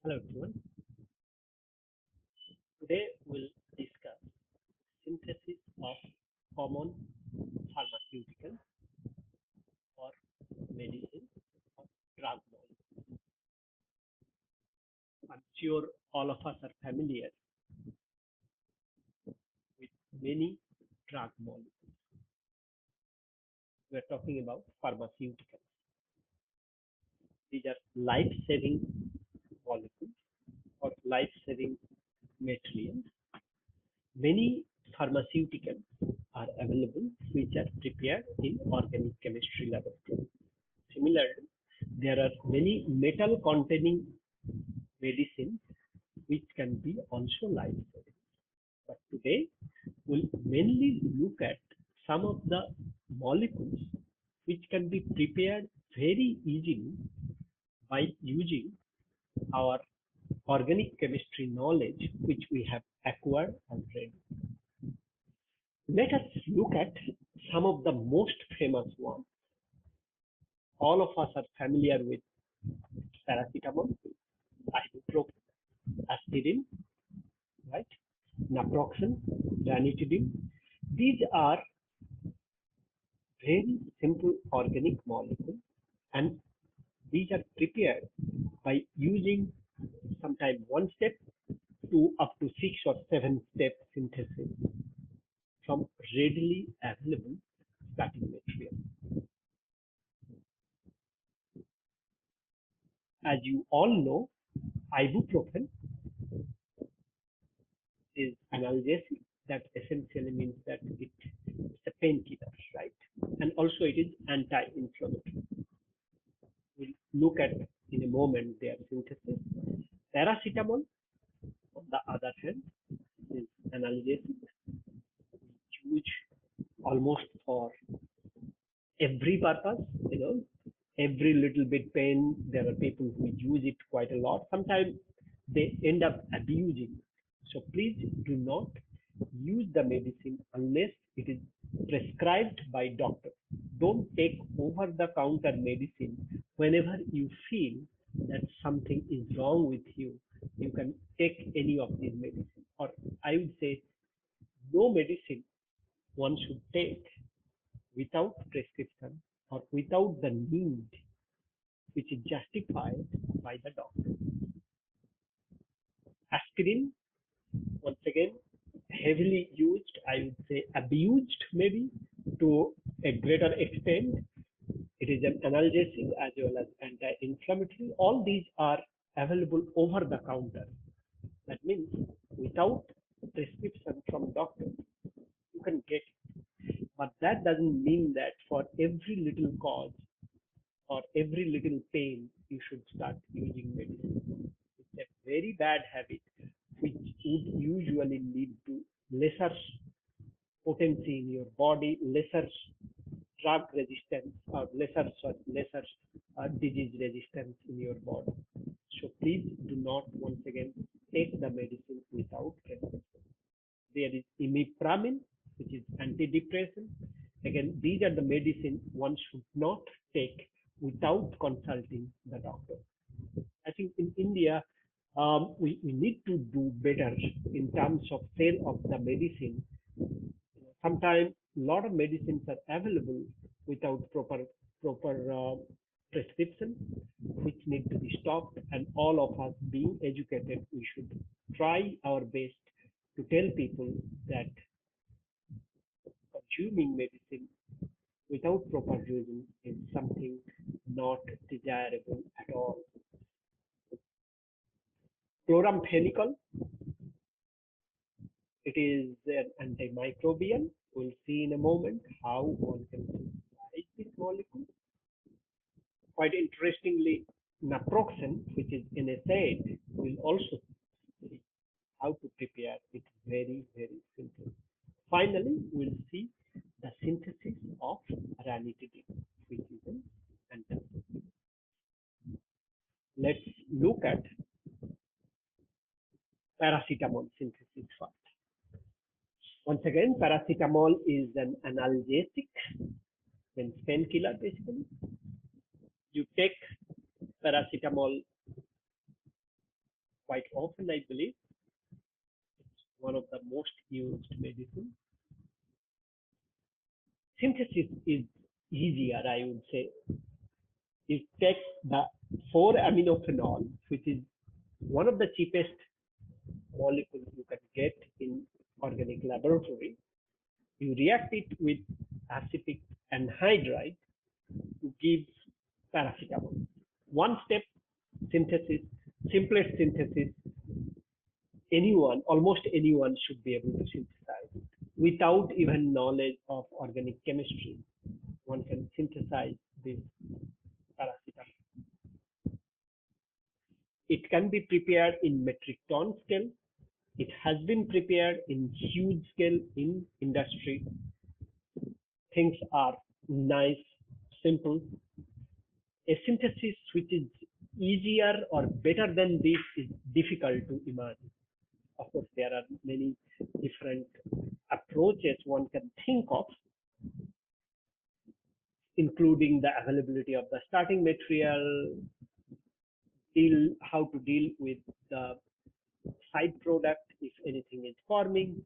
Hello everyone. Today we'll discuss synthesis of common pharmaceuticals or medicine or drug molecules. I'm sure all of us are familiar with many drug molecules. We're talking about pharmaceuticals. These are life-saving molecules or life-saving materials. Many pharmaceuticals are available which are prepared in organic chemistry laboratory. Similarly, there are many metal containing medicines which can be also life-saving. But today, we'll mainly look at some of the molecules which can be prepared very easily by using our organic chemistry knowledge which we have acquired already. Let us look at some of the most famous ones. All of us are familiar with paracetamol, ibuprofen, aspirin, right? Naproxen, ranitidine. These are very simple organic molecules, and these are prepared by using sometimes one step to up to 6 or 7 step synthesis from readily available starting material. As you all know, ibuprofen is analgesic. That essentially means that it's a painkiller, right? And also it is anti-inflammatory. We'll look at in a moment their synthesis. Paracetamol, on the other hand, is analgesic, used almost for every purpose, every little bit pain. There are people who use it quite a lot. Sometimes they end up abusing. So please do not use the medicine unless it is prescribed by doctor. Don't take over-the-counter medicine whenever you feel that something is wrong with you. You can take any of these medicines, or I would say no medicine one should take without prescription or without the need which is justified by the doctor. Aspirin, once again, heavily used, I would say abused maybe to a greater extent. It is an analgesic as well as anti-inflammatory. All these are available over the counter. That means without prescription from doctor, you can get it. But that doesn't mean that for every little cause or every little pain, you should start using medicine. It's a very bad habit which would usually lead to lesser potency in your body, lesser drug resistance, or lesser disease resistance in your body. So please do not once again take the medicine without prescription. There is imipramine, which is antidepressant. Again, these are the medicine one should not take without consulting the doctor. I think in India, we need to do better in terms of sale of the medicine. Sometimes a lot of medicines are available without proper prescription, which need to be stopped. And all of us being educated, we should try our best to tell people that consuming medicine without proper reason is something not desirable at all. Chloramphenicol, it is an antimicrobial. We'll see in a moment how one can synthesize this molecule. Quite interestingly, naproxen, which is NSAID, will also see how to prepare it very, very simple. Finally, we'll see the synthesis of ranitidine, which is an antacid. Let's look at paracetamol synthesis first. Once again, paracetamol is an analgesic, means painkiller basically. You take paracetamol quite often, I believe. It's one of the most used medicine. Synthesis is easier, I would say. You take the 4-aminophenol, which is one of the cheapest molecules you can get in organic laboratory. You react it with acetic anhydride to give paracetamol. One step synthesis, simplest synthesis, almost anyone should be able to synthesize. Without even knowledge of organic chemistry, one can synthesize this paracetamol. It can be prepared in metric ton scale. It has been prepared in huge scale in industry. Things are nice, simple. A synthesis which is easier or better than this is difficult to imagine. Of course, there are many different approaches one can think of, including the availability of the starting material, how to deal with the side product if anything is forming.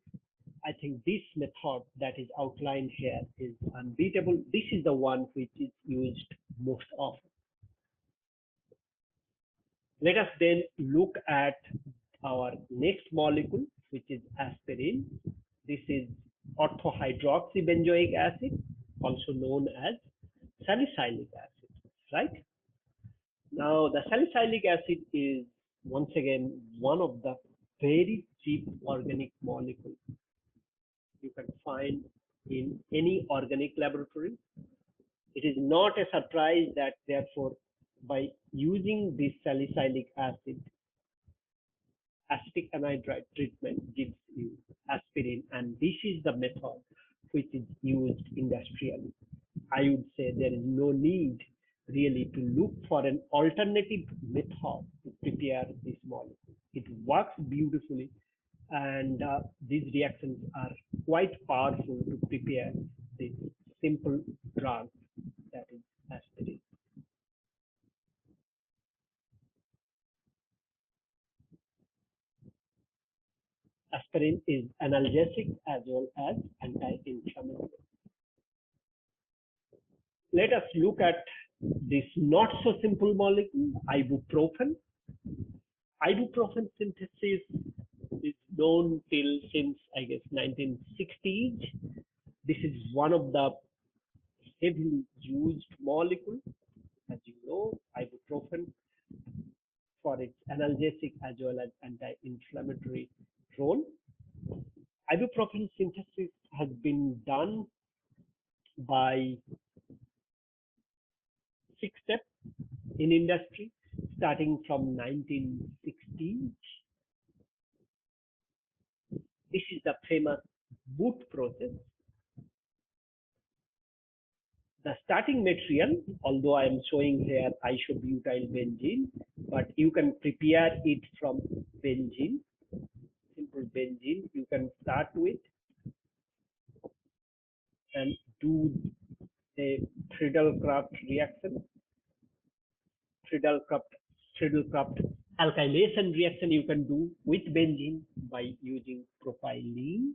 I think this method that is outlined here is unbeatable. This is the one which is used most often. Let us then look at our next molecule, which is aspirin. This is orthohydroxybenzoic acid, also known as salicylic acid, right? Now, the salicylic acid is once again one of the very cheap organic molecules you can find in any organic laboratory. It is not a surprise that therefore by using this salicylic acid, acetic anhydride treatment gives you aspirin, and this is the method which is used industrially. I would say there is no need really to look for an alternative method to prepare this molecule. It works beautifully, and these reactions are quite powerful to prepare this simple drug that is aspirin. Aspirin is analgesic as well as anti-inflammatory. Let us look at this not so simple molecule, ibuprofen. Ibuprofen synthesis is known till since, I guess, 1960s. This is one of the heavily used molecules, as you know, ibuprofen, for its analgesic as well as anti-inflammatory role. Ibuprofen synthesis has been done by 6 steps in industry, starting from 1960s. This is the famous boot process. The starting material, although I am showing here isobutyl benzene, but you can prepare it from benzene, simple benzene. You can start with and do a Friedel-Crafts reaction. Friedel-Crafts alkylation reaction you can do with benzene by using propylene.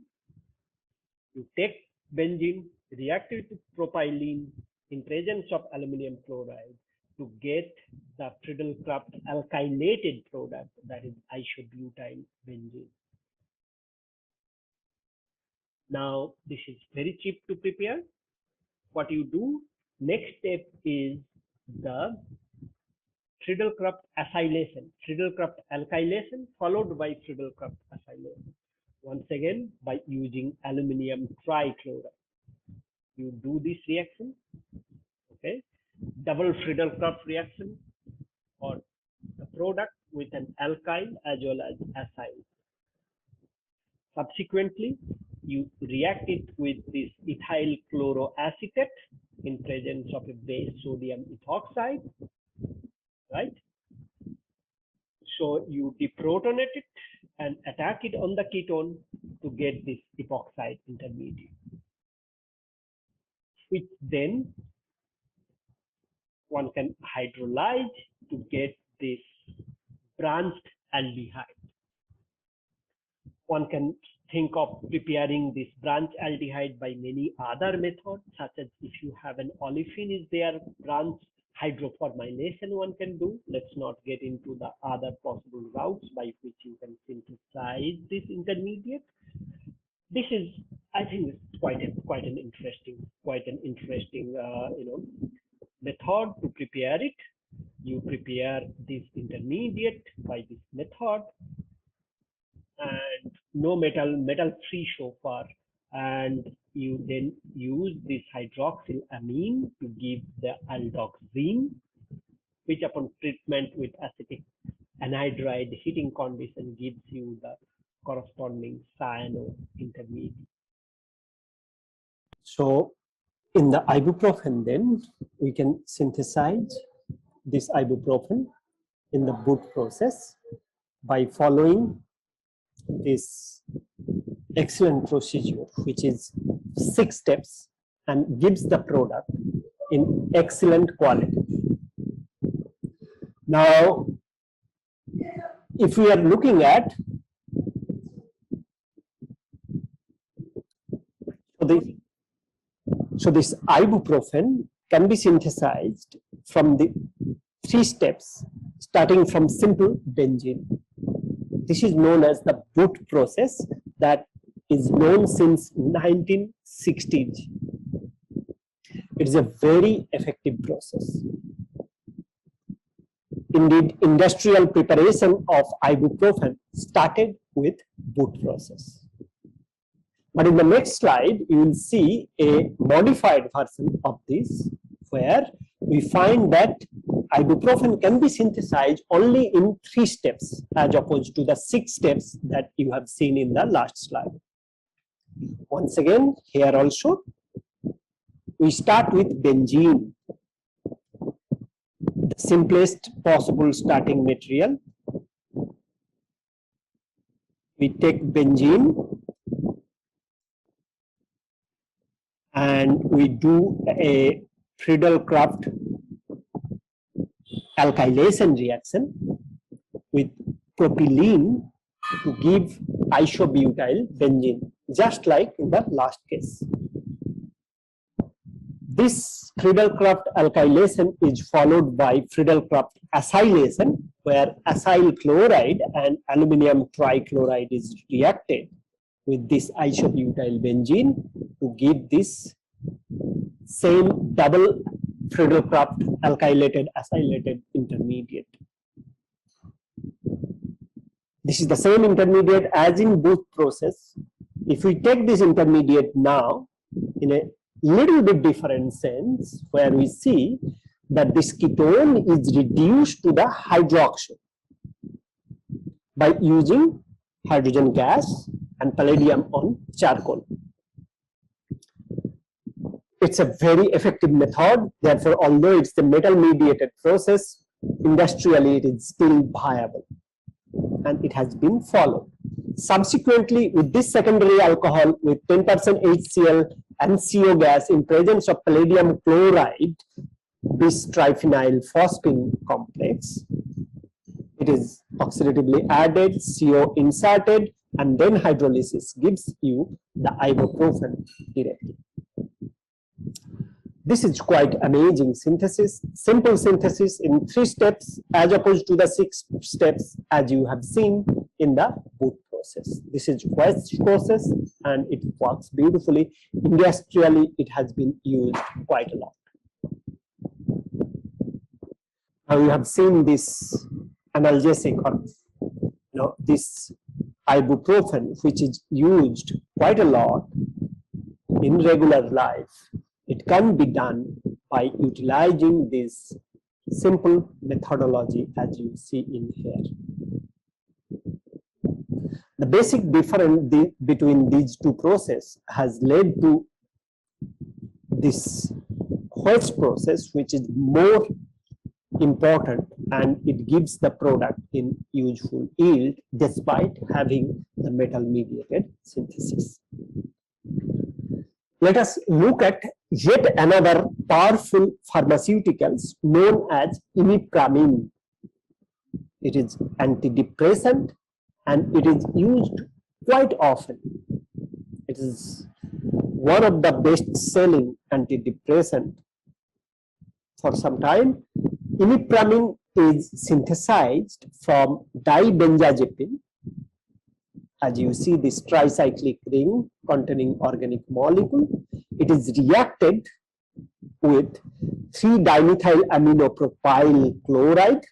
You take benzene, react it with propylene in presence of aluminum chloride to get the Friedel-Crafts alkylated product, that is isobutyl benzene. Now, this is very cheap to prepare. What you do, next step is the Friedel-Crafts acylation, Friedel-Crafts alkylation followed by Friedel-Crafts acylation. Once again, by using aluminum trichloride. You do this reaction, okay? Double Friedel-Crafts reaction, or the product with an alkyl as well as acyl. Subsequently, you react it with this ethyl chloroacetate in presence of a base sodium ethoxide, right? So you deprotonate it and attack it on the ketone to get this epoxide intermediate, which then one can hydrolyze to get this branched aldehyde. One can think of preparing this branch aldehyde by many other methods, such as if you have an olefin is there, branch hydroformylation one can do. Let's not get into the other possible routes by which you can synthesize this intermediate. This is, I think, quite an interesting method to prepare it. You prepare this intermediate by this method, and no metal free so far, and you then use this hydroxylamine to give the aldoxine, which upon treatment with acetic anhydride heating condition gives you the corresponding cyano intermediate. So in the ibuprofen, then we can synthesize this ibuprofen in the boot process by following this excellent procedure, which is 6 steps and gives the product in excellent quality. Now, if we are looking at this ibuprofen can be synthesized from the 3 steps, starting from simple benzene. This is known as the boot process that is known since 1960s. It is a very effective process. Indeed, industrial preparation of ibuprofen started with boot process. But in the next slide, you will see a modified version of this, where we find that ibuprofen can be synthesized only in 3 steps, as opposed to the 6 steps that you have seen in the last slide. Once again, here also, we start with benzene, the simplest possible starting material. We take benzene and we do a Friedel-Crafts alkylation reaction with propylene to give isobutyl benzene, just like in the last case. This Friedel-Crafts alkylation is followed by Friedel-Crafts acylation, where acyl chloride and aluminum trichloride is reacted with this isobutyl benzene to give this same double Friedel-Crafts alkylated acylated intermediate. This is the same intermediate as in both process. If we take this intermediate now in a little bit different sense, where we see that this ketone is reduced to the hydroxyl by using hydrogen gas and palladium on charcoal. It's a very effective method. Therefore, although it's the metal mediated process, industrially it is still viable and it has been followed. Subsequently, with this secondary alcohol with 10% HCl and CO gas in presence of palladium chloride, this triphenyl phosphine complex, it is oxidatively added, CO inserted, and then hydrolysis gives you the ibuprofen directly. This is quite amazing synthesis, simple synthesis in 3 steps as opposed to the 6 steps as you have seen in the boot process. This is West process and it works beautifully. Industrially, it has been used quite a lot. Now you have seen this analgesic, or this ibuprofen, which is used quite a lot in regular life. It can be done by utilizing this simple methodology as you see in here. The basic difference between these 2 processes has led to this West process, which is more important, and it gives the product in useful yield despite having the metal mediated synthesis. Let us look at yet another powerful pharmaceuticals known as imipramine. It is antidepressant and it is used quite often. It is one of the best-selling antidepressant for some time. Imipramine is synthesized from dibenzazepine. As you see this tricyclic ring containing organic molecule, it is reacted with 3-dimethyl aminopropyl chloride.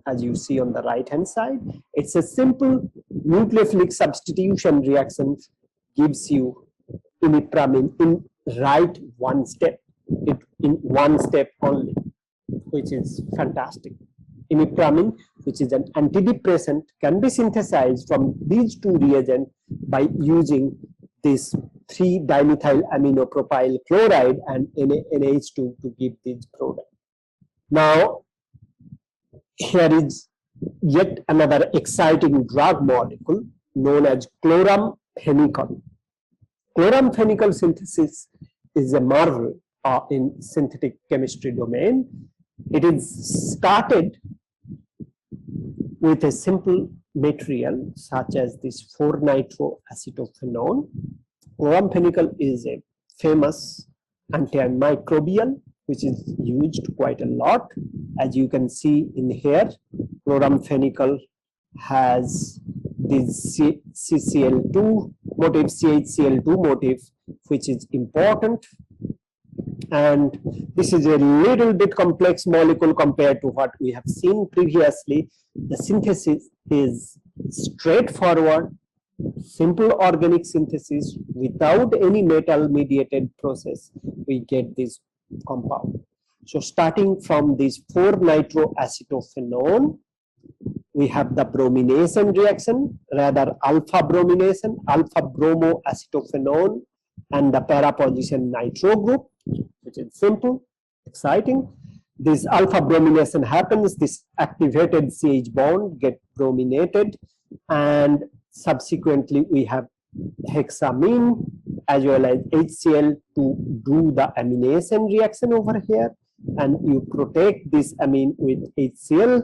As you see on the right hand side, it's a simple nucleophilic substitution reaction, gives you imipramine in right one step, in one step only, which is fantastic. Imipramine, which is an antidepressant, can be synthesized from these two reagents by using this 3-dimethyl aminopropyl chloride and NH2 to give this product. Now, here is yet another exciting drug molecule known as chloramphenicol. Chloramphenicol synthesis is a marvel in synthetic chemistry domain. It is started with a simple material such as this 4-nitroacetophenone. Chloramphenicol is a famous antimicrobial which is used quite a lot. As you can see in here, chloramphenicol has this CCl2 motif, CHCl2 motif, which is important. And this is a little bit complex molecule compared to what we have seen previously. The synthesis is straightforward, simple organic synthesis without any metal mediated process. We get this compound. So starting from this 4-nitroacetophenone, we have the bromination reaction, rather alpha bromination, alpha bromoacetophenone, and the para position nitro group, which is simple, exciting. This alpha bromination happens, this activated CH bond get brominated, and subsequently we have hexamine as well as HCl to do the amination reaction over here, and you protect this amine with HCl.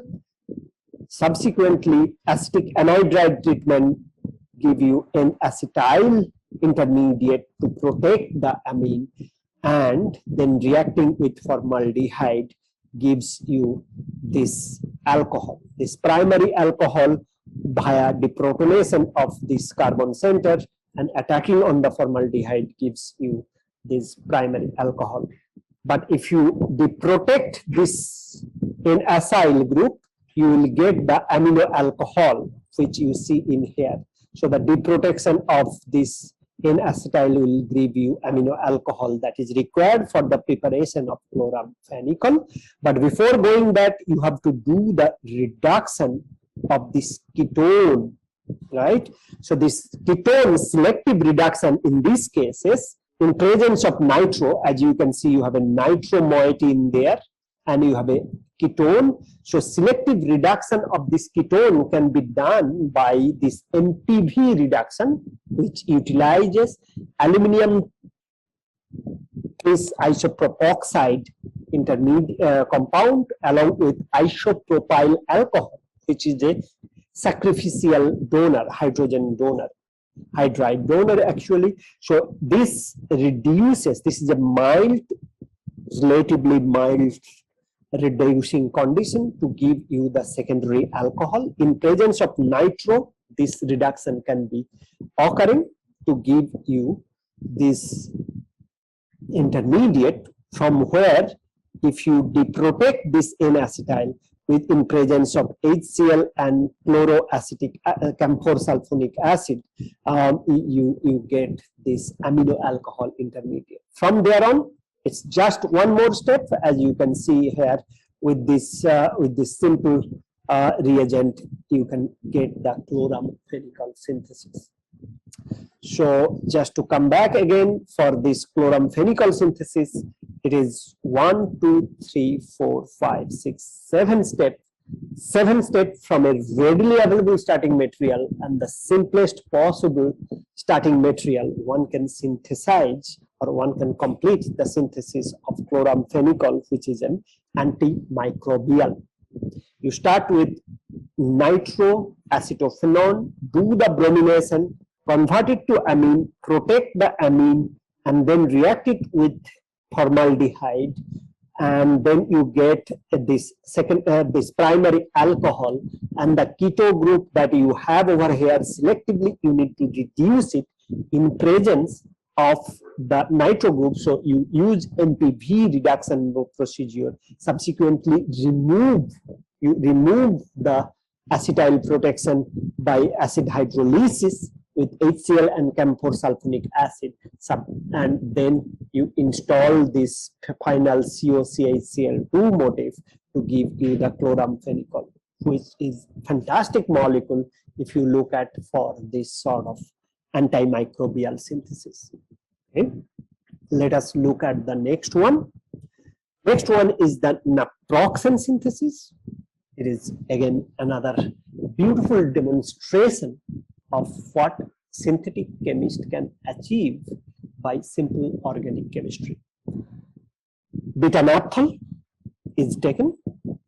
Subsequently, acetic anhydride treatment give you an acetyl intermediate to protect the amine, and then reacting with formaldehyde gives you this alcohol, this primary alcohol via deprotonation of this carbon center, and attacking on the formaldehyde gives you this primary alcohol. But if you deprotect this in acyl group, you will get the amino alcohol, which you see in here. So the deprotection of this N-acetyl will give you amino alcohol that is required for the preparation of chloramphenicol. But before going that, you have to do the reduction of this ketone, right? So this ketone selective reduction in these cases, in presence of nitro, as you can see, you have a nitro moiety in there, and you have a ketone. So selective reduction of this ketone can be done by this MPV reduction, which utilizes aluminum isopropoxide intermediate compound along with isopropyl alcohol, which is a sacrificial donor, hydrogen donor, hydride donor actually. So this reduces, this is a mild, relatively mild reducing condition to give you the secondary alcohol. In presence of nitro, this reduction can be occurring to give you this intermediate, from where if you deprotect this N-acetyl with in presence of HCl and chloroacetic camphor sulfonic acid, you get this amino alcohol intermediate. From there on, it's just one more step, as you can see here with this simple reagent, you can get the chloramphenicol synthesis. So just to come back again, for this chloramphenicol synthesis, it is 1, 2, 3, 4, 5, 6, 7 steps. 7 steps from a readily available starting material and the simplest possible starting material one can synthesize, or one can complete the synthesis of chloramphenicol, which is an antimicrobial. You start with nitroacetophenone, do the bromination, convert it to amine, protect the amine, and then react it with formaldehyde, and then you get this this primary alcohol, and the keto group that you have over here, selectively you need to reduce it in presence of the nitro group. So you use MPV reduction procedure. Subsequently you remove the acetyl protection by acid hydrolysis with HCl and camphor sulfonic acid, and then you install this final COCH-Cl2 motif to give you the chloramphenicol, which is fantastic molecule if you look at for this sort of antimicrobial synthesis. Okay. Let us look at the next one. Next one is the naproxen synthesis. It is again another beautiful demonstration of what synthetic chemist can achieve by simple organic chemistry. Beta-naphthol is taken,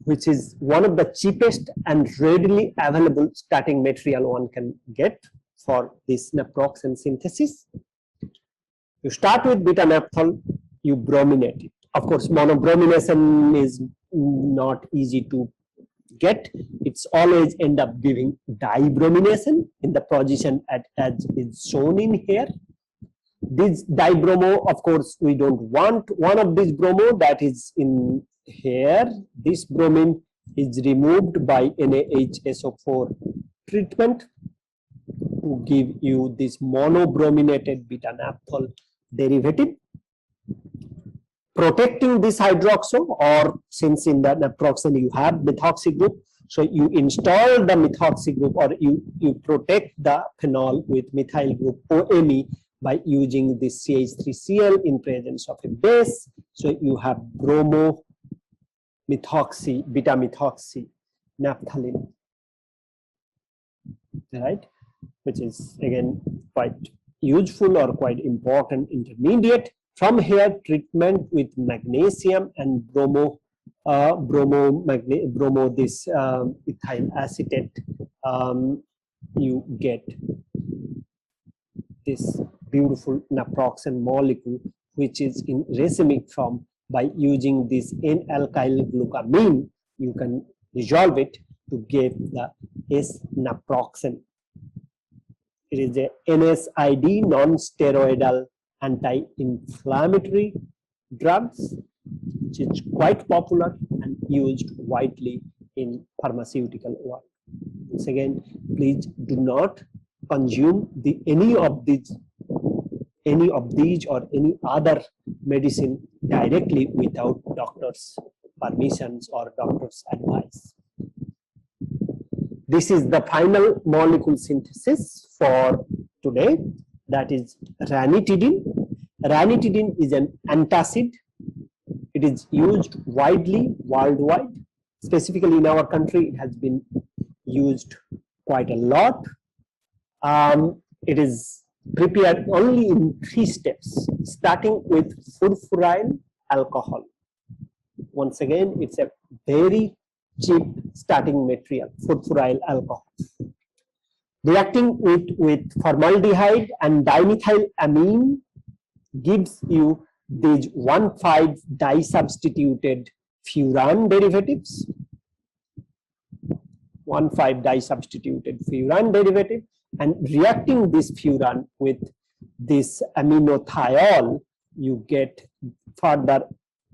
which is one of the cheapest and readily available starting material one can get for this naproxen synthesis. You start with beta-naphthol, you brominate it. Of course, monobromination is not easy to get. It's always end up giving dibromination in the position as is shown in here. This dibromo, of course, we don't want one of these bromo that is in here. This bromine is removed by NaHSO4 treatment to give you this monobrominated beta-naphthol derivative. Protecting this hydroxo, or since in the naproxen you have methoxy group, so you install the methoxy group, or you protect the phenol with methyl group OMe by using this CH3Cl in presence of a base. So you have bromo methoxy, beta methoxy naphthalene, right, which is again quite useful or quite important intermediate. From here, treatment with magnesium and this ethyl acetate, you get this beautiful naproxen molecule, which is in racemic form. By using this N-alkyl glucamine, you can resolve it to get the S-naproxen. It is a NSAID, non-steroidal anti-inflammatory drugs, which is quite popular and used widely in pharmaceutical world. Once again, please do not consume any of these or any other medicine directly without doctor's permissions or doctor's advice. This is the final molecule synthesis for today. That is ranitidine. Ranitidine is an antacid. It is used widely worldwide. Specifically in our country, it has been used quite a lot. It is prepared only in 3 steps, starting with furfuryl alcohol. Once again, it's a very cheap starting material, furfuryl alcohol. Reacting with formaldehyde and dimethylamine gives you these 1,5-disubstituted furan derivatives. 1,5-disubstituted furan derivative, and reacting this furan with this aminothiol, you get further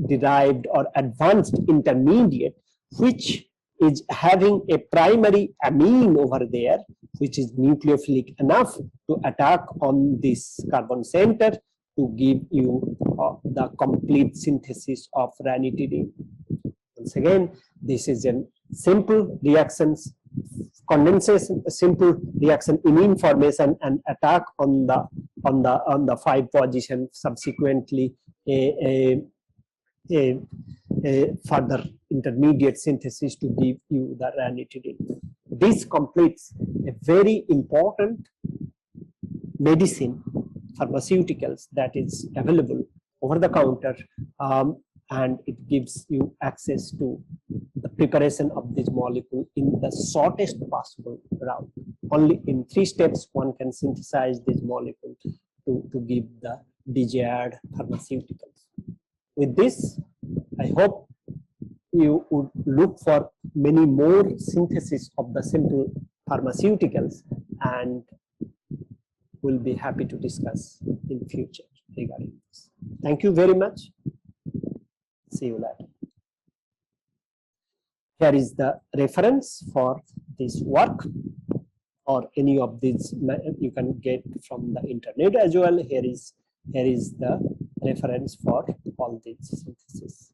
derived or advanced intermediate, which is having a primary amine over there, which is nucleophilic enough to attack on this carbon center to give you the complete synthesis of ranitidine. Once again, this is a simple reactions, condensation, simple reaction, imine formation and attack on the 5 position. Subsequently, a a further intermediate synthesis to give you the ranitidine. This completes a very important medicine, pharmaceuticals that is available over the counter, and it gives you access to the preparation of this molecule in the shortest possible route. Only in 3 steps one can synthesize this molecule to give the desired pharmaceuticals. With this, I hope you would look for many more synthesis of the simple pharmaceuticals, and will be happy to discuss in future regarding this. Thank you very much. See you later. Here is the reference for this work, or any of these you can get from the internet as well. Here is the reference for all these synthesis.